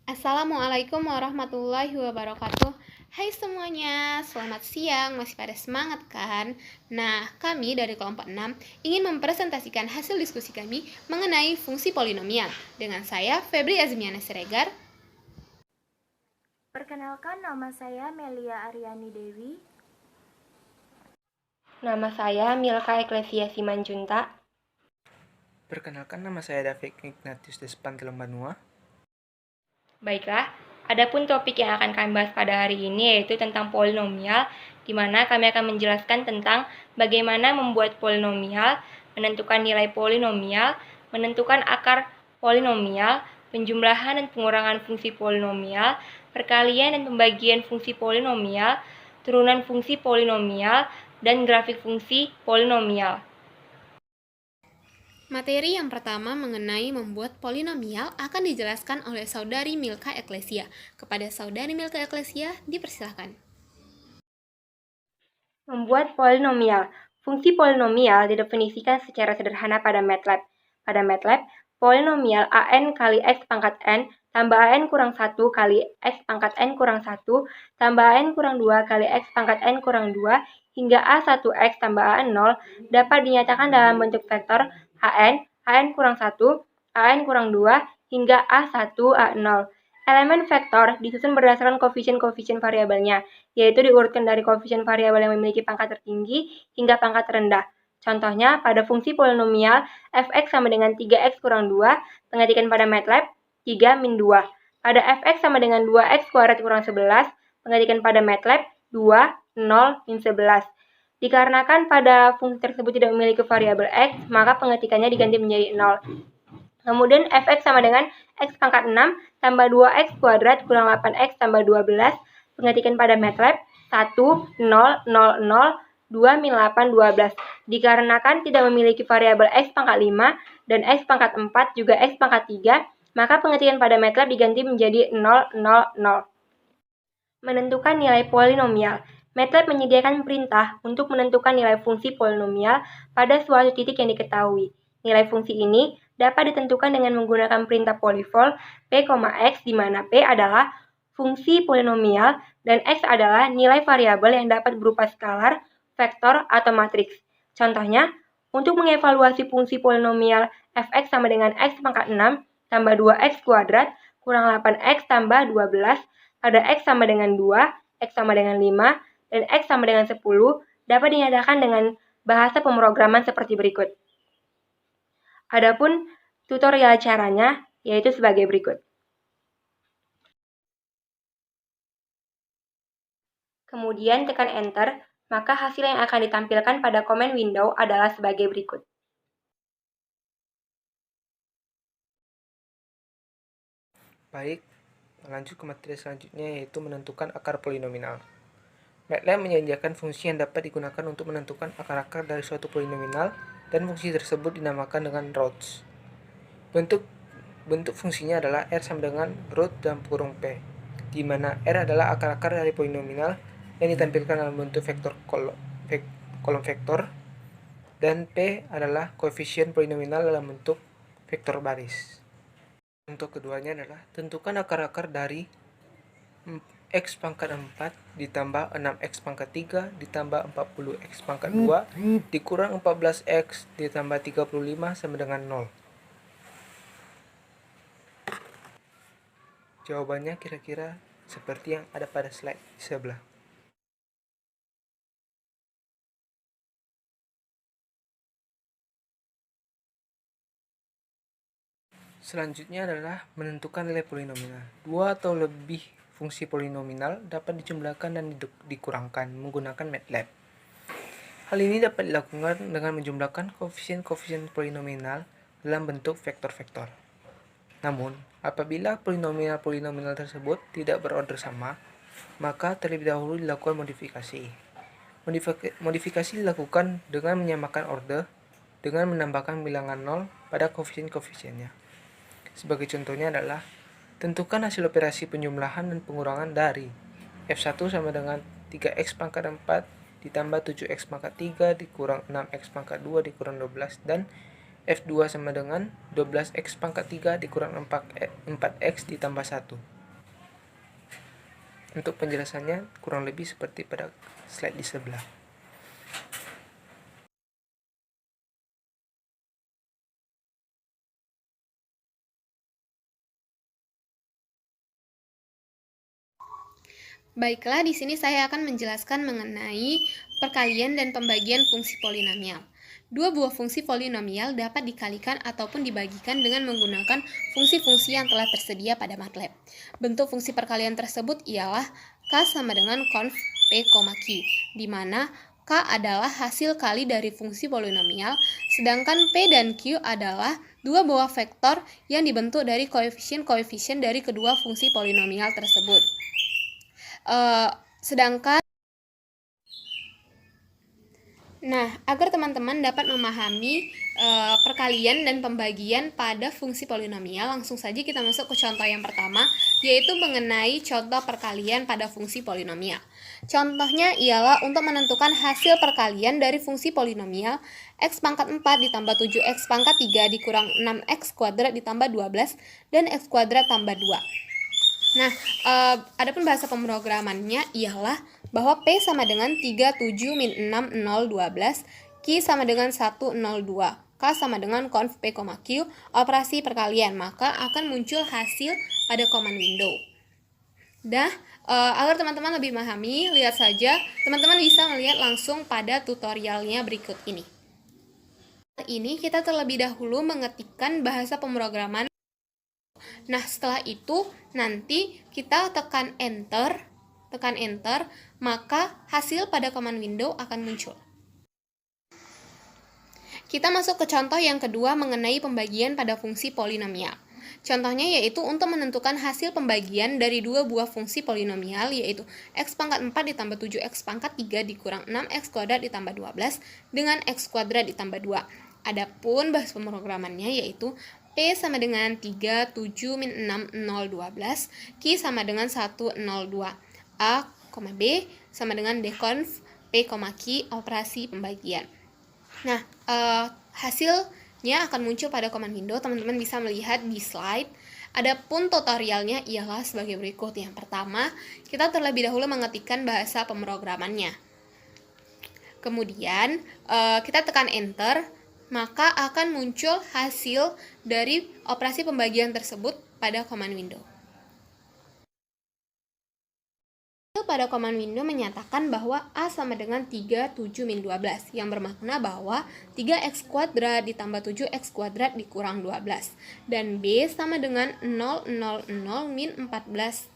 Assalamualaikum warahmatullahi wabarakatuh. Hai semuanya, selamat siang, masih pada semangat kan? Nah, kami dari kelompok 6 ingin mempresentasikan hasil diskusi kami mengenai fungsi polinomial. Dengan saya, Febri Azmiana Siregar. Perkenalkan, nama saya Melia Aryani Dewi. Nama saya Milka Eklesia Simanjunta. Perkenalkan, nama saya David Ignatius Despan Telembanua. Baiklah, adapun topik yang akan kami bahas pada hari ini yaitu tentang polinomial, di mana kami akan menjelaskan tentang bagaimana membuat polinomial, menentukan nilai polinomial, menentukan akar polinomial, penjumlahan dan pengurangan fungsi polinomial, perkalian dan pembagian fungsi polinomial, turunan fungsi polinomial, dan grafik fungsi polinomial. Materi yang pertama mengenai membuat polinomial akan dijelaskan oleh saudari Milka Eklesia. Kepada saudari Milka Eklesia, dipersilakan. Membuat polinomial. Fungsi polinomial didefinisikan secara sederhana pada MATLAB. Pada MATLAB, polinomial AN kali X pangkat N tambah AN kurang 1 kali X pangkat N kurang 1 tambah AN kurang 2 kali X pangkat N kurang 2 hingga A1X tambah AN0 dapat dinyatakan dalam bentuk vektor AN kurang 1, AN kurang 2 hingga A1, A0. Elemen vektor disusun berdasarkan koefisien-koefisien variabelnya, yaitu diurutkan dari koefisien variabel yang memiliki pangkat tertinggi hingga pangkat terendah. Contohnya, pada fungsi polinomial fx sama dengan 3x kurang 2, pengetikan pada MATLAB 3 min 2. Pada fx sama dengan 2x kuadrat kurang 11, pengetikan pada MATLAB 2, 0, min 11. Dikarenakan pada fungsi tersebut tidak memiliki variabel x, maka pengetikannya diganti menjadi 0. Kemudian fx sama dengan x pangkat 6 tambah 2x kuadrat kurang 8x tambah 12, pengetikan pada MATLAB 1, 0, 0, 0, 2 min 8, 12. Dikarenakan tidak memiliki variabel x pangkat 5 dan x pangkat 4 juga x pangkat 3, maka pengetikan pada MATLAB diganti menjadi 0, 0, 0. Menentukan nilai polinomial. MATLAB menyediakan perintah untuk menentukan nilai fungsi polinomial pada suatu titik yang diketahui. Nilai fungsi ini dapat ditentukan dengan menggunakan perintah polyvol P, X, di mana P adalah fungsi polinomial dan X adalah nilai variabel yang dapat berupa skalar, vektor, atau matriks. Contohnya, untuk mengevaluasi fungsi polinomial fx sama dengan x pangkat 6 tambah 2x kuadrat kurang 8x tambah 12, pada x sama dengan 2, x sama dengan 5, dan x sama dengan 10 dapat dinyatakan dengan bahasa pemrograman seperti berikut. Adapun tutorial caranya yaitu sebagai berikut. Kemudian tekan Enter, maka hasil yang akan ditampilkan pada komen window adalah sebagai berikut. Baik, lanjut ke materi selanjutnya yaitu menentukan akar polinomial. MATLAB menyediakan fungsi yang dapat digunakan untuk menentukan akar-akar dari suatu polinomial dan fungsi tersebut dinamakan dengan roots. Bentuk fungsinya adalah R sama dengan root dalam kurung P, di mana R adalah akar-akar dari polinomial yang ditampilkan dalam bentuk vektor kolom vektor, dan P adalah koefisien polinomial dalam bentuk vektor baris. Untuk keduanya adalah tentukan akar-akar dari x pangkat 4 ditambah 6x pangkat 3 ditambah 40x pangkat 2 dikurang 14x ditambah 35 sama dengan 0. Jawabannya kira-kira seperti yang ada pada slide di sebelah. Selanjutnya adalah menentukan nilai polinomial. Dua atau lebih fungsi polinomial dapat dijumlahkan dan dikurangkan menggunakan MATLAB. Hal ini dapat dilakukan dengan menjumlahkan koefisien-koefisien polinomial dalam bentuk vektor-vektor. Namun, apabila polinomial tersebut tidak berorder sama, maka terlebih dahulu dilakukan modifikasi. Modifikasi dilakukan dengan menyamakan order dengan menambahkan bilangan 0 pada koefisien-koefisiennya. Sebagai contohnya adalah tentukan hasil operasi penjumlahan dan pengurangan dari f1 sama dengan 3x pangkat 4 ditambah 7x pangkat 3 dikurang 6x pangkat 2 dikurang 12 dan f2 sama dengan 12x pangkat 3 dikurang 4x ditambah 1. Untuk penjelasannya kurang lebih seperti pada slide di sebelah. Baiklah, di sini saya akan menjelaskan mengenai perkalian dan pembagian fungsi polinomial. Dua buah fungsi polinomial dapat dikalikan ataupun dibagikan dengan menggunakan fungsi-fungsi yang telah tersedia pada MATLAB. Bentuk fungsi perkalian tersebut ialah K sama dengan conv P, Q, di mana K adalah hasil kali dari fungsi polinomial, sedangkan P dan Q adalah dua buah vektor yang dibentuk dari koefisien-koefisien dari kedua fungsi polinomial tersebut. Agar teman-teman dapat memahami perkalian dan pembagian pada fungsi polinomial, langsung saja kita masuk ke contoh yang pertama, yaitu mengenai contoh perkalian pada fungsi polinomial. Contohnya ialah untuk menentukan hasil perkalian dari fungsi polinomial x pangkat 4 ditambah 7x pangkat 3 dikurang 6x kuadrat ditambah 12 dan x kuadrat tambah 2. Adapun bahasa pemrogramannya ialah bahwa P sama dengan 37 min 6, 0, 12, Q sama dengan 1, 0, 2, K sama dengan conv P, Q, operasi perkalian, maka akan muncul hasil pada command window. Agar teman-teman lebih memahami, lihat saja, teman-teman bisa melihat langsung pada tutorialnya berikut ini. Ini kita terlebih dahulu mengetikkan bahasa pemrograman. Setelah itu nanti kita tekan enter, maka hasil pada command window akan muncul. Kita masuk ke contoh yang kedua mengenai pembagian pada fungsi polinomial. Contohnya yaitu untuk menentukan hasil pembagian dari dua buah fungsi polinomial, yaitu x pangkat 4 ditambah 7x pangkat 3 dikurang 6x kuadrat ditambah 12 dengan x kuadrat ditambah 2. Adapun bahasa pemrogramannya yaitu P sama dengan 37 min 6, 0, 12, Q sama dengan 1, 0, 2, A, B sama dengan dconv P, Q, operasi pembagian. Hasilnya akan muncul pada command window, teman-teman bisa melihat di slide. Adapun tutorialnya ialah sebagai berikut. Yang pertama, kita terlebih dahulu mengetikkan bahasa pemrogramannya. Kemudian, kita tekan enter, maka akan muncul hasil dari operasi pembagian tersebut pada command window. Pada command window menyatakan bahwa A sama dengan 37 min 12, yang bermakna bahwa 3x kuadrat ditambah 7x kuadrat dikurang 12, dan B sama dengan 0, 0, 0 min 14,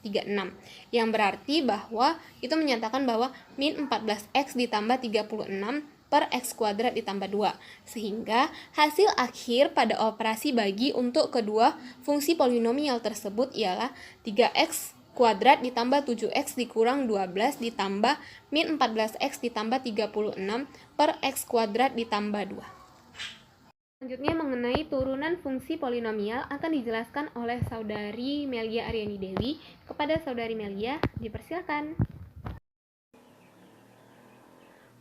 36, yang berarti bahwa itu menyatakan bahwa min 14x ditambah 36 per x kuadrat ditambah 2, sehingga hasil akhir pada operasi bagi untuk kedua fungsi polinomial tersebut ialah 3x kuadrat ditambah 7x dikurang 12 ditambah min 14x ditambah 36 per x kuadrat ditambah 2. Selanjutnya mengenai turunan fungsi polinomial akan dijelaskan oleh Saudari Melia Aryani Dewi. Kepada Saudari Melia, dipersilakan.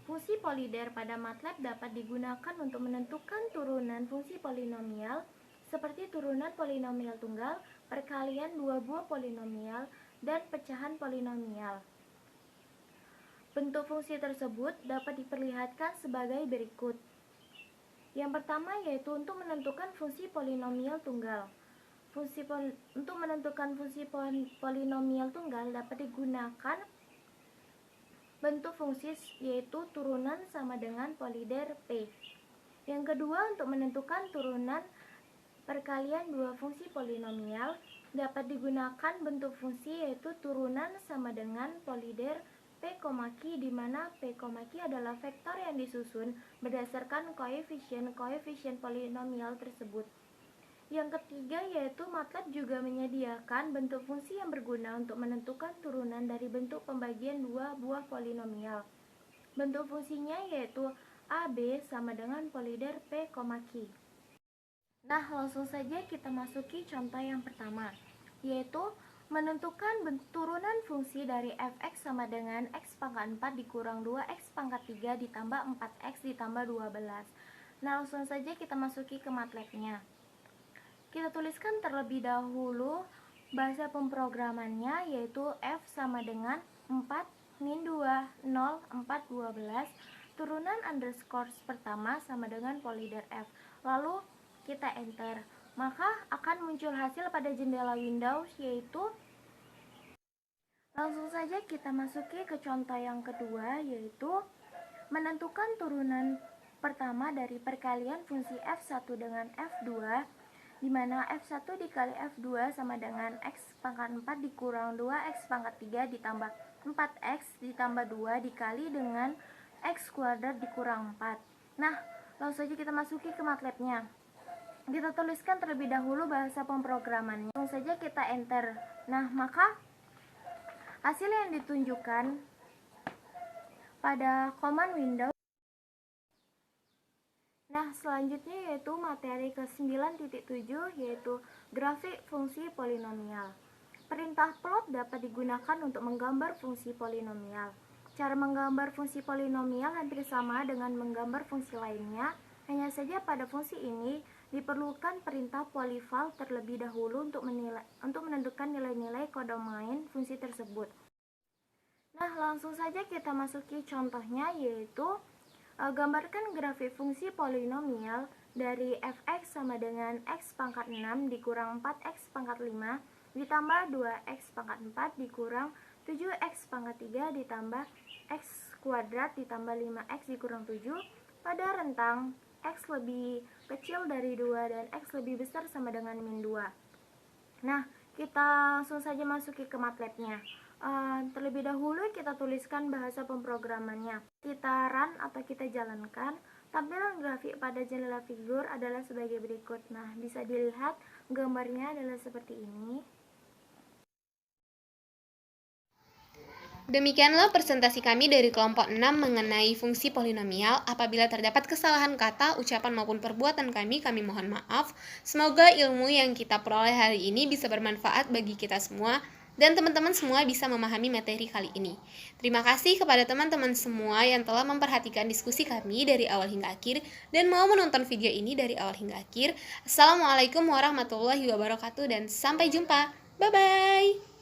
Fungsi polider pada MATLAB dapat digunakan untuk menentukan turunan fungsi polinomial seperti turunan polinomial tunggal, perkalian dua buah polinomial, dan pecahan polinomial. Bentuk fungsi tersebut dapat diperlihatkan sebagai berikut. Yang pertama yaitu untuk menentukan fungsi polinomial tunggal. Untuk menentukan fungsi polinomial tunggal dapat digunakan bentuk fungsi yaitu turunan sama dengan polider P. Yang kedua, untuk menentukan turunan perkalian dua fungsi polinomial dapat digunakan bentuk fungsi yaitu turunan sama dengan polider P, Q, di mana P, Q adalah vektor yang disusun berdasarkan koefisien polinomial tersebut. Yang ketiga yaitu MATLAB juga menyediakan bentuk fungsi yang berguna untuk menentukan turunan dari bentuk pembagian dua buah polinomial. Bentuk fungsinya yaitu AB sama dengan polider P, Q. Langsung saja kita masuki contoh yang pertama, yaitu menentukan turunan fungsi dari fx sama dengan x pangkat 4 dikurang 2x pangkat 3 ditambah 4x ditambah 12. Langsung saja kita masuki ke MATLAB-nya. Kita tuliskan terlebih dahulu Bahasa pemrogramannya yaitu F sama dengan 4-2 0 4 12 turunan underscore pertama sama dengan polyder F. Lalu kita enter, maka akan muncul hasil pada jendela Windows, yaitu langsung saja kita masuki ke contoh yang kedua, yaitu menentukan turunan pertama dari perkalian fungsi F1 dengan F2, di mana F1 dikali F2 sama dengan X pangkat 4 dikurang 2X pangkat 3 ditambah 4X ditambah 2 dikali dengan X kuadrat dikurang 4. Nah, langsung saja kita masuki ke MATLAB-nya. Kita tuliskan terlebih dahulu bahasa pemrogramannya. Langsung saja kita enter. Nah, maka hasil yang ditunjukkan pada command Windows. Nah, selanjutnya yaitu materi ke 9.7, yaitu grafik fungsi polinomial. Perintah plot dapat digunakan untuk menggambar fungsi polinomial. Cara menggambar fungsi polinomial hampir sama dengan menggambar fungsi lainnya, hanya saja pada fungsi ini diperlukan perintah polyval terlebih dahulu untuk menentukan nilai-nilai kode main fungsi tersebut. Nah, langsung saja kita masuki contohnya, yaitu gambarkan grafik fungsi polinomial dari fx sama dengan x pangkat 6 dikurang 4x pangkat 5 ditambah 2x pangkat 4 dikurang 7x pangkat 3 ditambah x kuadrat ditambah 5x dikurang 7 pada rentang x lebih kecil dari 2 dan x lebih besar sama dengan min 2. Nah, kita langsung saja masuki ke MATLAB-nya. Terlebih dahulu kita tuliskan bahasa pemrogramannya. Kita run atau kita jalankan. Tampilan grafik pada jendela figur adalah sebagai berikut. Nah, bisa dilihat gambarnya adalah seperti ini. Demikianlah presentasi kami dari kelompok 6 mengenai fungsi polinomial. Apabila terdapat kesalahan kata, ucapan maupun perbuatan kami mohon maaf. Semoga ilmu yang kita peroleh hari ini bisa bermanfaat bagi kita semua dan teman-teman semua bisa memahami materi kali ini. Terima kasih kepada teman-teman semua yang telah memperhatikan diskusi kami dari awal hingga akhir dan mau menonton video ini dari awal hingga akhir. Assalamualaikum warahmatullahi wabarakatuh dan sampai jumpa. Bye-bye.